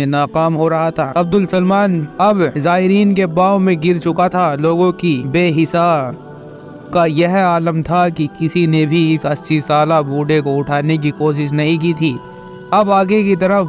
میں ناکام ہو رہا تھا۔ عبدالسلمان اب زائرین کے باؤں میں گر چکا تھا۔ لوگوں کی بے حساب کا یہ عالم تھا کہ کسی نے بھی اس 80 سالہ بوڑھے کو اٹھانے کی کوشش نہیں کی تھی۔ اب آگے کی طرف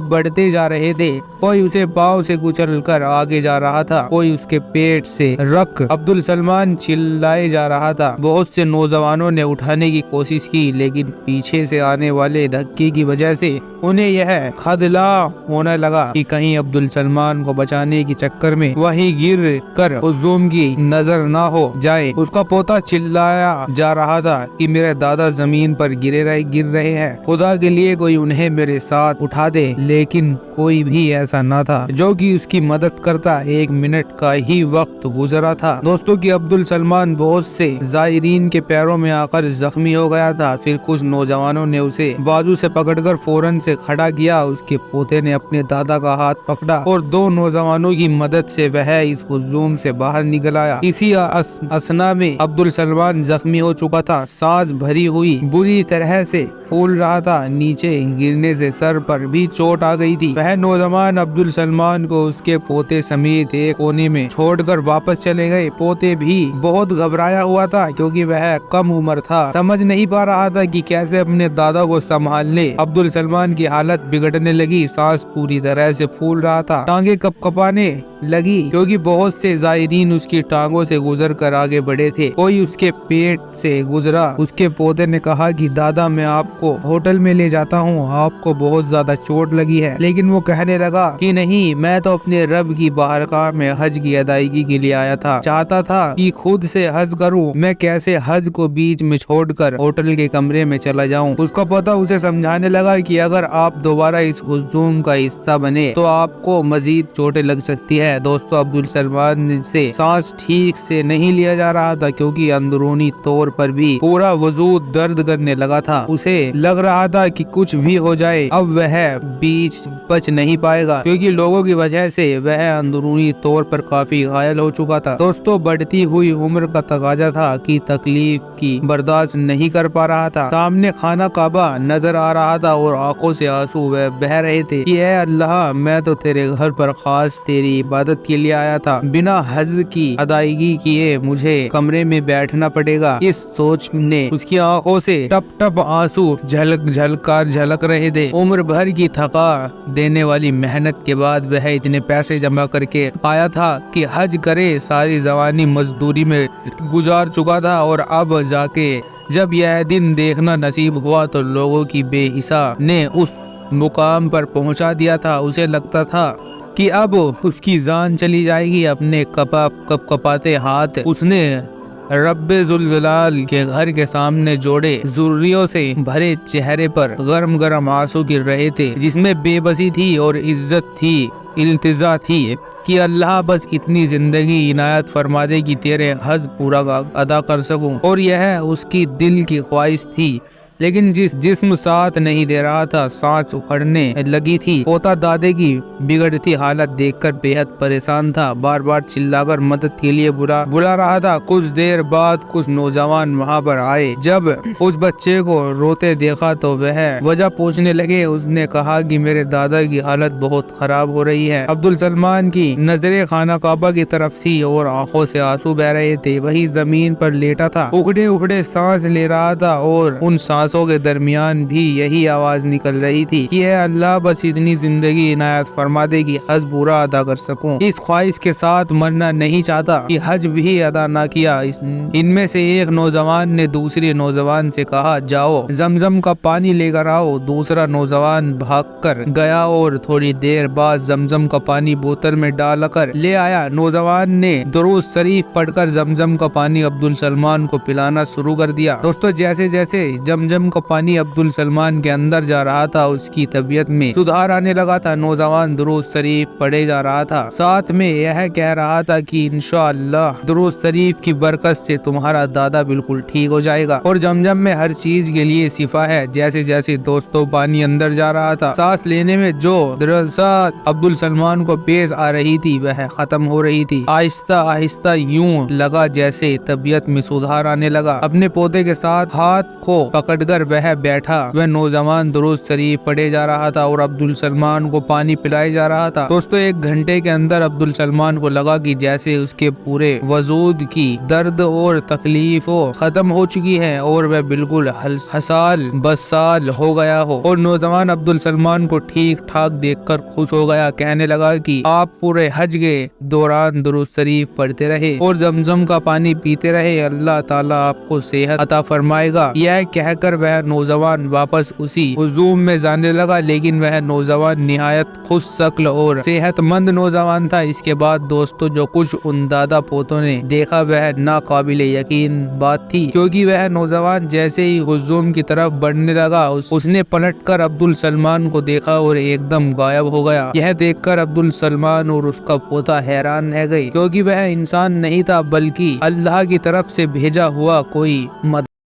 بڑھتے جا رہے تھے۔ کوئی اسے پاؤں سے کچل کر آگے جا رہا تھا، کوئی اس کے پیٹ سے رکھ عبدالسلمان چلائے جا رہا تھا۔ بہت سے نوجوانوں نے اٹھانے کی کوشش کی، لیکن پیچھے سے آنے والے دھکے کی وجہ سے انہیں یہ خدلا ہونے لگا کہ کہیں عبدالسلمان کو بچانے کے چکر میں وہیں گر کر ہجوم کی نظر نہ ہو جائے۔ اس کا پوتا چلایا جا رہا تھا کہ میرے دادا زمین پر گر رہے ہیں، خدا کے لیے کوئی انہیں میرے ساتھ اٹھا دے۔ لیکن کوئی بھی ایسا نہ تھا جو کہ اس کی مدد کرتا۔ 1 منٹ کا ہی وقت گزرا تھا دوستوں کہ عبدالسلمان بہت سے زائرین کے پیروں میں آ کر زخمی ہو گیا تھا۔ پھر کچھ نوجوانوں نے اسے بازو سے پکڑ کر فوراً سے کھڑا کیا۔ اس کے پوتے نے اپنے دادا کا ہاتھ پکڑا اور 2 نوجوانوں کی مدد سے وہ اس ہجوم سے باہر نکل آیا۔ اسی اثنا میں عبدالسلمان زخمی ہو چکا تھا، سانس بھری ہوئی بری طرح سے پھول رہا تھا۔ نیچے گرنے سے سر پر بھی چوٹ آ گئی تھی۔ وہ نوجوان عبدالسلمان کو اس کے پوتے سمیت ایک کونے میں چھوڑ کر واپس چلے گئے۔ پوتے بھی بہت گھبرایا ہوا تھا کیونکہ وہ کم عمر تھا، سمجھ نہیں پا رہا تھا کہ کیسے اپنے دادا کو سنبھال لے۔ عبدالسلمان کی حالت بگڑنے لگی، سانس پوری طرح سے پھول رہا تھا، ٹانگیں کپکپانے لگی کیونکہ بہت سے زائرین اس کی ٹانگوں سے گزر کر آگے بڑھے تھے۔ کوئی اس کے پیٹ سے گزرا۔ اس کے پوتے نے کہا کہ دادا میں آپ کو ہوٹل میں لے جاتا ہوں، آپ کو بہت زیادہ چوٹ لگی ہے۔ لیکن وہ کہنے لگا کہ نہیں، میں تو اپنے رب کی بارگاہ میں حج کی ادائیگی کے لیے آیا تھا، چاہتا تھا کہ خود سے حج کروں، میں کیسے حج کو بیچ میں چھوڑ کر ہوٹل کے کمرے میں چلا جاؤں۔ اس کا پوتا اسے سمجھانے لگا کہ اگر آپ دوبارہ اس ہجوم کا حصہ بنے تو آپ کو مزید چوٹیں لگ سکتی ہے۔ دوستو عبدالسلمان سے سانس ٹھیک سے نہیں لیا جا رہا تھا کیونکہ اندرونی طور پر بھی پورا وجود درد کرنے لگا تھا۔ اسے لگ رہا تھا کہ کچھ بھی ہو جائے اب وہ بچ نہیں پائے گا کیونکہ لوگوں کی وجہ سے وہ اندرونی طور پر کافی گھائل ہو چکا تھا۔ دوستو بڑھتی ہوئی عمر کا تقاضا تھا کہ تکلیف کی برداشت نہیں کر پا رہا تھا۔ سامنے خانہ کعبہ نظر آ رہا تھا اور آنکھوں سے آنسو بہہ رہے تھے کہ اے اللہ، میں تو تیرے گھر پر خاص تیری عبادت کے لیے آیا تھا، بنا حج کی ادائیگی کیے مجھے کمرے میں بیٹھنا پڑے گا۔ اس سوچ نے اس کی آنکھوں سے ٹپ ٹپ آنسو جھلک رہے تھے۔ عمر بھر کی تھکا دینے والی محنت کے بعد وہ اتنے پیسے جمع کر کے آیا تھا کہ حج کرے، ساری جوانی مزدوری میں گزار چکا تھا اور اب جا کے جب یہ دن دیکھنا نصیب ہوا تو لوگوں کی بے حساب نے اس مقام پر پہنچا دیا تھا۔ اسے لگتا تھا کہ اب اس کی جان چلی جائے گی۔ اپنے کپاتے ہاتھ اس نے رب ذوالجلال کے گھر کے سامنے جوڑے، ضروریوں سے بھرے چہرے پر گرم گرم آنسو گر رہے تھے جس میں بے بسی تھی اور عزت تھی، التجا تھی کہ اللہ بس اتنی زندگی عنایت فرما دے کہ تیرے حج پورا ادا کر سکوں۔ اور یہ اس کی دل کی خواہش تھی، لیکن جسم ساتھ نہیں دے رہا تھا، سانس اکھڑنے لگی تھی۔ پوتا دادے کی بگڑتی حالت دیکھ کر بے حد پریشان تھا، بار بار چلا کر مدد کے لیے بلا رہا تھا۔ کچھ دیر بعد کچھ نوجوان وہاں پر آئے۔ جب اس بچے کو روتے دیکھا تو وہ وجہ پوچھنے لگے۔ اس نے کہا کہ میرے دادا کی حالت بہت خراب ہو رہی ہے۔ عبدالسلمان کی نظریں خانہ کعبہ کی طرف تھی اور آنکھوں سے آنسو بہ رہے تھے۔ وہی زمین پر لیٹا تھا، اکھڑے سانس لے رہا تھا اور ان سانسوں کے درمیان بھی یہی آواز نکل رہی تھی کہ اے اللہ بس اتنی زندگی عنایت فرما دے کہ حج پورا ادا کر سکوں۔ اس خواہش کے ساتھ مرنا نہیں چاہتا کہ حج بھی ادا نہ کیا۔ ان میں سے ایک نوجوان نے دوسرے نوجوان سے کہا جاؤ زمزم کا پانی لے کر آؤ۔ دوسرا نوجوان بھاگ کر گیا اور تھوڑی دیر بعد زمزم کا پانی بوتل میں ڈال کر لے آیا۔ نوجوان نے درود شریف پڑھ کر زمزم کا پانی عبدالسلمان کو پلانا شروع کر دیا۔ دوستو جیسے جیسے زمزم کا پانی عبدالسلمان کے اندر جا رہا تھا اس کی طبیعت میں سدھار آنے لگا تھا۔ نوجوان درود شریف پڑھے جا رہا تھا، ساتھ میں یہ کہہ رہا تھا کہ انشاءاللہ درود شریف کی برکت سے تمہارا دادا بالکل ٹھیک ہو جائے گا اور زمزم میں ہر چیز کے لیے شفا ہے۔ جیسے جیسے دوستوں پانی اندر جا رہا تھا، سانس لینے میں جو درسات عبدالسلمان کو پیش آ رہی تھی وہ ختم ہو رہی تھی۔ آہستہ آہستہ یوں لگا جیسے طبیعت میں سدھار آنے لگا۔ اپنے پوتے کے ساتھ ہاتھ کو پکڑ کر وہ بیٹھا۔ وہ نوجوان درود شریف پڑھے جا رہا تھا اور عبدالسلمان کو پانی پلائے جا رہا تھا۔ دوستو 1 گھنٹے کے اندر عبدالسلمان کو لگا کہ جیسے اس کے پورے وجود کی درد اور تکلیف ختم ہو چکی ہے اور وہ بالکل حسال بسال ہو گیا ہو، اور نوجوان عبدالسلمان کو ٹھیک ٹھاک دیکھ کر خوش ہو گیا۔ کہنے لگا کہ آپ پورے حج کے دوران درود شریف پڑھتے رہے اور زمزم کا پانی پیتے رہے، اللہ تعالیٰ آپ کو صحت عطا فرمائے گا۔ یہ کہہ کر وہ نوجوان واپس اسی ہجوم میں جانے لگا، لیکن وہ نوجوان نہایت خوش شکل اور صحت مند نوجوان تھا۔ اس کے بعد دوستو جو کچھ ان دادا پوتوں نے دیکھا وہ ناقابل یقین بات تھی، کیونکہ وہ نوجوان جیسے ہی ہجوم کی طرف بڑھنے لگا اس نے پلٹ کر عبدالسلمان کو دیکھا اور ایک دم غائب ہو گیا۔ یہ دیکھ کر عبدالسلمان اور اس کا پوتا حیران رہ گئے، کیونکہ وہ انسان نہیں تھا بلکہ اللہ کی طرف سے بھیجا ہوا کوئی